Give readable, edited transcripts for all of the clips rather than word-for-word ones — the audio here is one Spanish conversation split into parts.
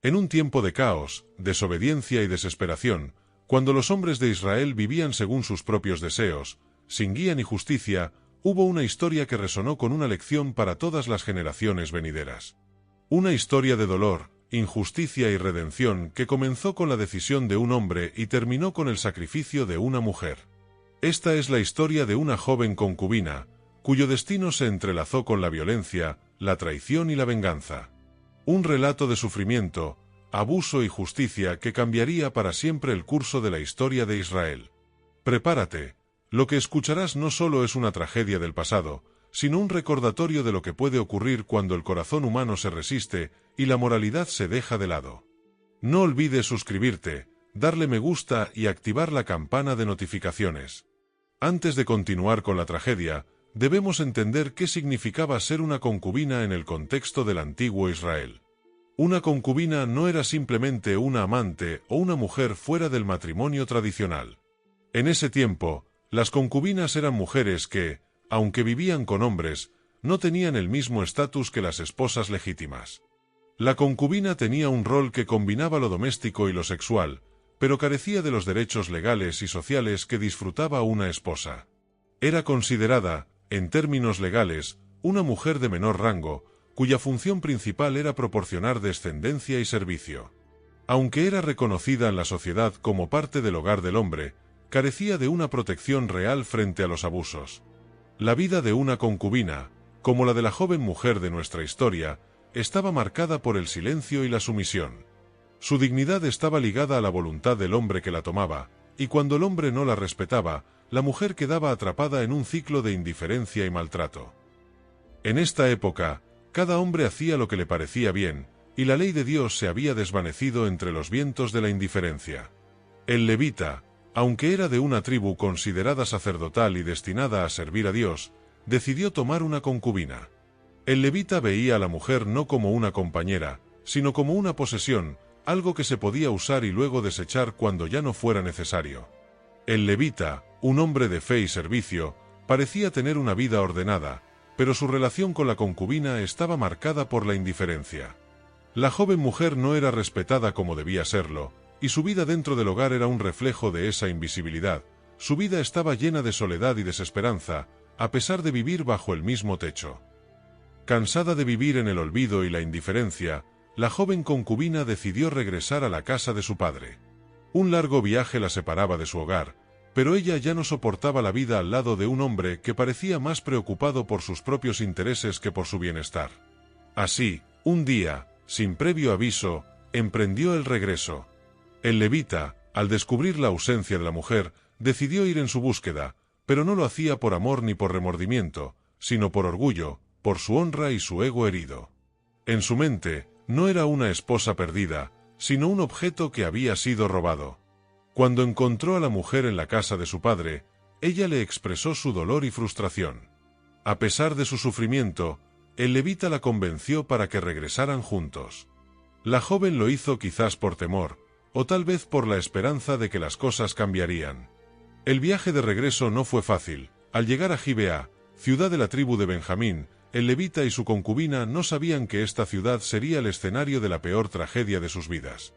En un tiempo de caos, desobediencia y desesperación, cuando los hombres de Israel vivían según sus propios deseos, sin guía ni justicia, hubo una historia que resonó con una lección para todas las generaciones venideras. Una historia de dolor, injusticia y redención que comenzó con la decisión de un hombre y terminó con el sacrificio de una mujer. Esta es la historia de una joven concubina, cuyo destino se entrelazó con la violencia, la traición y la venganza. Un relato de sufrimiento, abuso y justicia que cambiaría para siempre el curso de la historia de Israel. Prepárate, lo que escucharás no solo es una tragedia del pasado, sino un recordatorio de lo que puede ocurrir cuando el corazón humano se resiste y la moralidad se deja de lado. No olvides suscribirte, darle me gusta y activar la campana de notificaciones. Antes de continuar con la tragedia, debemos entender qué significaba ser una concubina en el contexto del antiguo Israel. Una concubina no era simplemente una amante o una mujer fuera del matrimonio tradicional. En ese tiempo, las concubinas eran mujeres que, aunque vivían con hombres, no tenían el mismo estatus que las esposas legítimas. La concubina tenía un rol que combinaba lo doméstico y lo sexual, pero carecía de los derechos legales y sociales que disfrutaba una esposa. Era considerada, en términos legales, una mujer de menor rango, cuya función principal era proporcionar descendencia y servicio. Aunque era reconocida en la sociedad como parte del hogar del hombre, carecía de una protección real frente a los abusos. La vida de una concubina, como la de la joven mujer de nuestra historia, estaba marcada por el silencio y la sumisión. Su dignidad estaba ligada a la voluntad del hombre que la tomaba, y cuando el hombre no la respetaba, la mujer quedaba atrapada en un ciclo de indiferencia y maltrato. En esta época, cada hombre hacía lo que le parecía bien, y la ley de Dios se había desvanecido entre los vientos de la indiferencia. El levita, aunque era de una tribu considerada sacerdotal y destinada a servir a Dios, decidió tomar una concubina. El levita veía a la mujer no como una compañera, sino como una posesión, algo que se podía usar y luego desechar cuando ya no fuera necesario. El levita, un hombre de fe y servicio, parecía tener una vida ordenada, pero su relación con la concubina estaba marcada por la indiferencia. La joven mujer no era respetada como debía serlo, y su vida dentro del hogar era un reflejo de esa invisibilidad. Su vida estaba llena de soledad y desesperanza, a pesar de vivir bajo el mismo techo. Cansada de vivir en el olvido y la indiferencia, la joven concubina decidió regresar a la casa de su padre. Un largo viaje la separaba de su hogar, pero ella ya no soportaba la vida al lado de un hombre que parecía más preocupado por sus propios intereses que por su bienestar. Así, un día, sin previo aviso, emprendió el regreso. El levita, al descubrir la ausencia de la mujer, decidió ir en su búsqueda, pero no lo hacía por amor ni por remordimiento, sino por orgullo, por su honra y su ego herido. En su mente, no era una esposa perdida, sino un objeto que había sido robado. Cuando encontró a la mujer en la casa de su padre, ella le expresó su dolor y frustración. A pesar de su sufrimiento, el levita la convenció para que regresaran juntos. La joven lo hizo quizás por temor, o tal vez por la esperanza de que las cosas cambiarían. El viaje de regreso no fue fácil. Al llegar a Gibeá, ciudad de la tribu de Benjamín, el levita y su concubina no sabían que esta ciudad sería el escenario de la peor tragedia de sus vidas.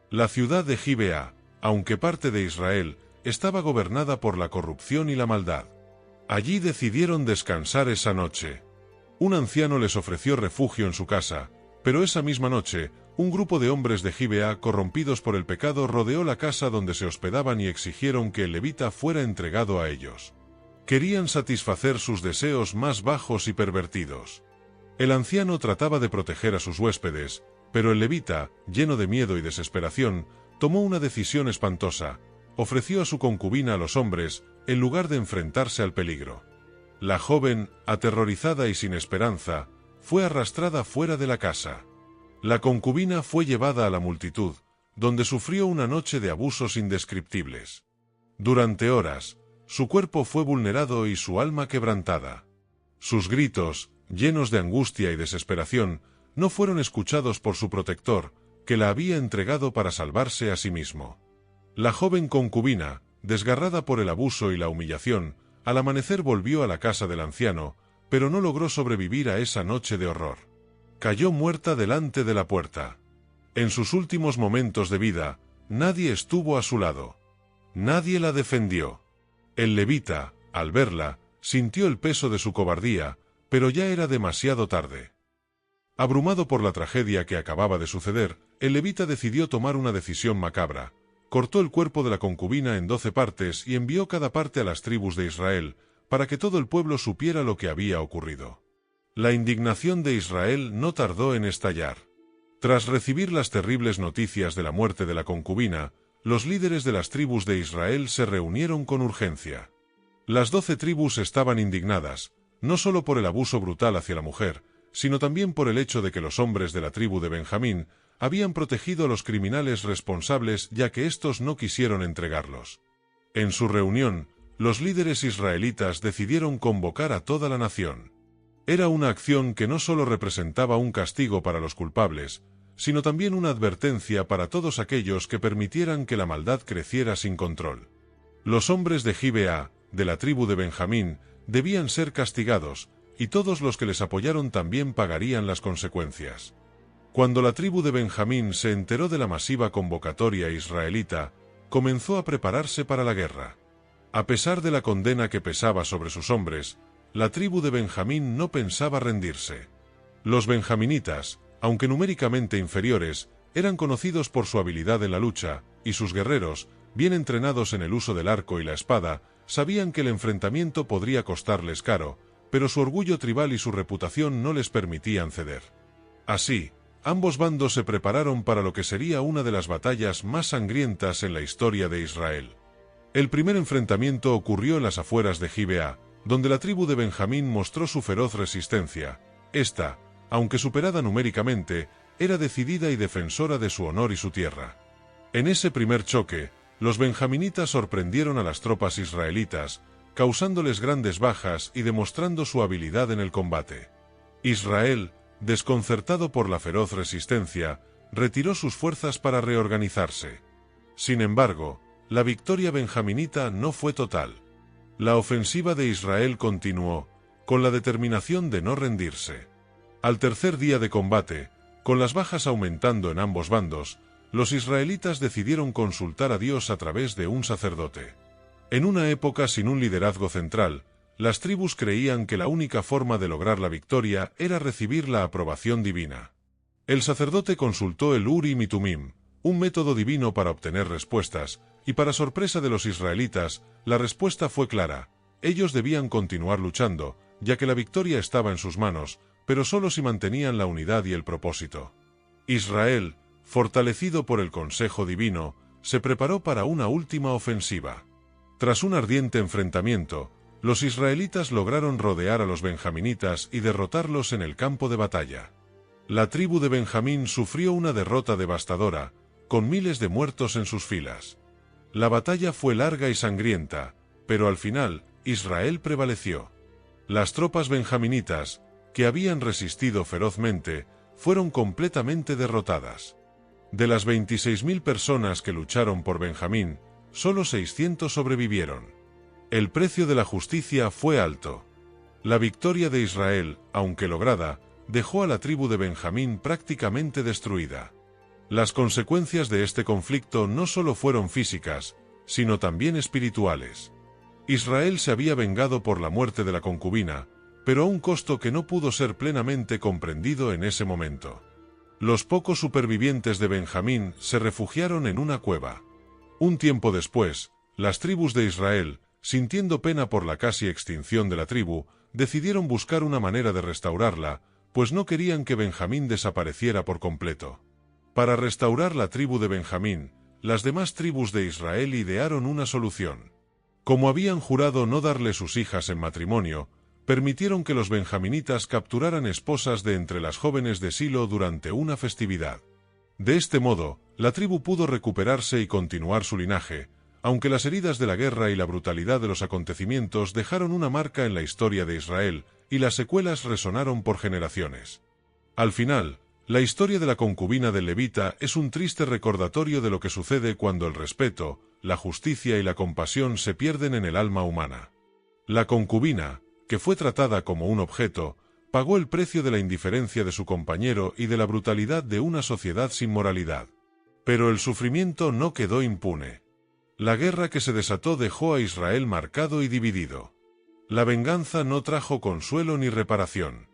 La ciudad de Gibeá, aunque parte de Israel, estaba gobernada por la corrupción y la maldad. Allí decidieron descansar esa noche. Un anciano les ofreció refugio en su casa, pero esa misma noche, un grupo de hombres de Gibeá corrompidos por el pecado rodeó la casa donde se hospedaban y exigieron que el levita fuera entregado a ellos. Querían satisfacer sus deseos más bajos y pervertidos. El anciano trataba de proteger a sus huéspedes, pero el levita, lleno de miedo y desesperación, tomó una decisión espantosa: ofreció a su concubina a los hombres, en lugar de enfrentarse al peligro. La joven, aterrorizada y sin esperanza, fue arrastrada fuera de la casa. La concubina fue llevada a la multitud, donde sufrió una noche de abusos indescriptibles. Durante horas, su cuerpo fue vulnerado y su alma quebrantada. Sus gritos, llenos de angustia y desesperación, no fueron escuchados por su protector, que la había entregado para salvarse a sí mismo. La joven concubina, desgarrada por el abuso y la humillación, al amanecer volvió a la casa del anciano, pero no logró sobrevivir a esa noche de horror. Cayó muerta delante de la puerta. En sus últimos momentos de vida, nadie estuvo a su lado. Nadie la defendió. El levita, al verla, sintió el peso de su cobardía, pero ya era demasiado tarde. Abrumado por la tragedia que acababa de suceder, el levita decidió tomar una decisión macabra. Cortó el cuerpo de la concubina en 12 partes y envió cada parte a las tribus de Israel, para que todo el pueblo supiera lo que había ocurrido. La indignación de Israel no tardó en estallar. Tras recibir las terribles noticias de la muerte de la concubina, los líderes de las tribus de Israel se reunieron con urgencia. Las 12 tribus estaban indignadas, no solo por el abuso brutal hacia la mujer, sino también por el hecho de que los hombres de la tribu de Benjamín habían protegido a los criminales responsables ya que éstos no quisieron entregarlos. En su reunión, los líderes israelitas decidieron convocar a toda la nación. Era una acción que no solo representaba un castigo para los culpables, sino también una advertencia para todos aquellos que permitieran que la maldad creciera sin control. Los hombres de Gibeá, de la tribu de Benjamín, debían ser castigados, y todos los que les apoyaron también pagarían las consecuencias. Cuando la tribu de Benjamín se enteró de la masiva convocatoria israelita, comenzó a prepararse para la guerra. A pesar de la condena que pesaba sobre sus hombres, la tribu de Benjamín no pensaba rendirse. Los benjaminitas, aunque numéricamente inferiores, eran conocidos por su habilidad en la lucha, y sus guerreros, bien entrenados en el uso del arco y la espada, sabían que el enfrentamiento podría costarles caro, pero su orgullo tribal y su reputación no les permitían ceder. Así, ambos bandos se prepararon para lo que sería una de las batallas más sangrientas en la historia de Israel. El primer enfrentamiento ocurrió en las afueras de Gibeá, donde la tribu de Benjamín mostró su feroz resistencia. Esta, aunque superada numéricamente, era decidida y defensora de su honor y su tierra. En ese primer choque, los benjaminitas sorprendieron a las tropas israelitas, causándoles grandes bajas y demostrando su habilidad en el combate. Israel, desconcertado por la feroz resistencia, retiró sus fuerzas para reorganizarse. Sin embargo, la victoria benjaminita no fue total. La ofensiva de Israel continuó, con la determinación de no rendirse. Al tercer día de combate, con las bajas aumentando en ambos bandos, los israelitas decidieron consultar a Dios a través de un sacerdote. En una época sin un liderazgo central, las tribus creían que la única forma de lograr la victoria era recibir la aprobación divina. El sacerdote consultó el Urim y Tumim, un método divino para obtener respuestas, y para sorpresa de los israelitas, la respuesta fue clara: ellos debían continuar luchando, ya que la victoria estaba en sus manos, pero solo si mantenían la unidad y el propósito. Israel, fortalecido por el consejo divino, se preparó para una última ofensiva. Tras un ardiente enfrentamiento, los israelitas lograron rodear a los benjaminitas y derrotarlos en el campo de batalla. La tribu de Benjamín sufrió una derrota devastadora, con miles de muertos en sus filas. La batalla fue larga y sangrienta, pero al final, Israel prevaleció. Las tropas benjaminitas, que habían resistido ferozmente, fueron completamente derrotadas. De las 26.000 personas que lucharon por Benjamín, solo 600 sobrevivieron. El precio de la justicia fue alto. La victoria de Israel, aunque lograda, dejó a la tribu de Benjamín prácticamente destruida. Las consecuencias de este conflicto no solo fueron físicas, sino también espirituales. Israel se había vengado por la muerte de la concubina, pero a un costo que no pudo ser plenamente comprendido en ese momento. Los pocos supervivientes de Benjamín se refugiaron en una cueva. Un tiempo después, las tribus de Israel, sintiendo pena por la casi extinción de la tribu, decidieron buscar una manera de restaurarla, pues no querían que Benjamín desapareciera por completo. Para restaurar la tribu de Benjamín, las demás tribus de Israel idearon una solución. Como habían jurado no darle sus hijas en matrimonio, permitieron que los benjaminitas capturaran esposas de entre las jóvenes de Silo durante una festividad. De este modo, la tribu pudo recuperarse y continuar su linaje, aunque las heridas de la guerra y la brutalidad de los acontecimientos dejaron una marca en la historia de Israel, y las secuelas resonaron por generaciones. Al final, la historia de la concubina del levita es un triste recordatorio de lo que sucede cuando el respeto, la justicia y la compasión se pierden en el alma humana. La concubina, que fue tratada como un objeto, pagó el precio de la indiferencia de su compañero y de la brutalidad de una sociedad sin moralidad. Pero el sufrimiento no quedó impune. La guerra que se desató dejó a Israel marcado y dividido. La venganza no trajo consuelo ni reparación.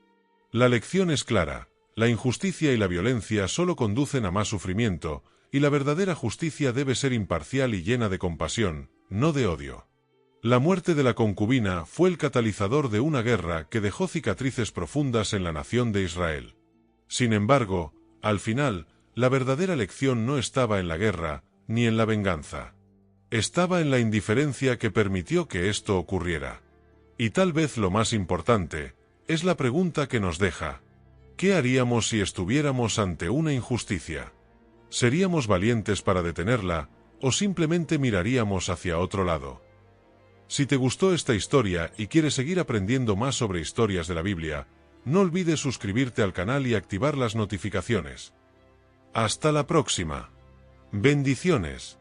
La lección es clara: la injusticia y la violencia solo conducen a más sufrimiento, y la verdadera justicia debe ser imparcial y llena de compasión, no de odio. La muerte de la concubina fue el catalizador de una guerra que dejó cicatrices profundas en la nación de Israel. Sin embargo, al final, la verdadera lección no estaba en la guerra, ni en la venganza. Estaba en la indiferencia que permitió que esto ocurriera. Y tal vez lo más importante, es la pregunta que nos deja: ¿qué haríamos si estuviéramos ante una injusticia? ¿Seríamos valientes para detenerla, o simplemente miraríamos hacia otro lado? Si te gustó esta historia y quieres seguir aprendiendo más sobre historias de la Biblia, no olvides suscribirte al canal y activar las notificaciones. Hasta la próxima. Bendiciones.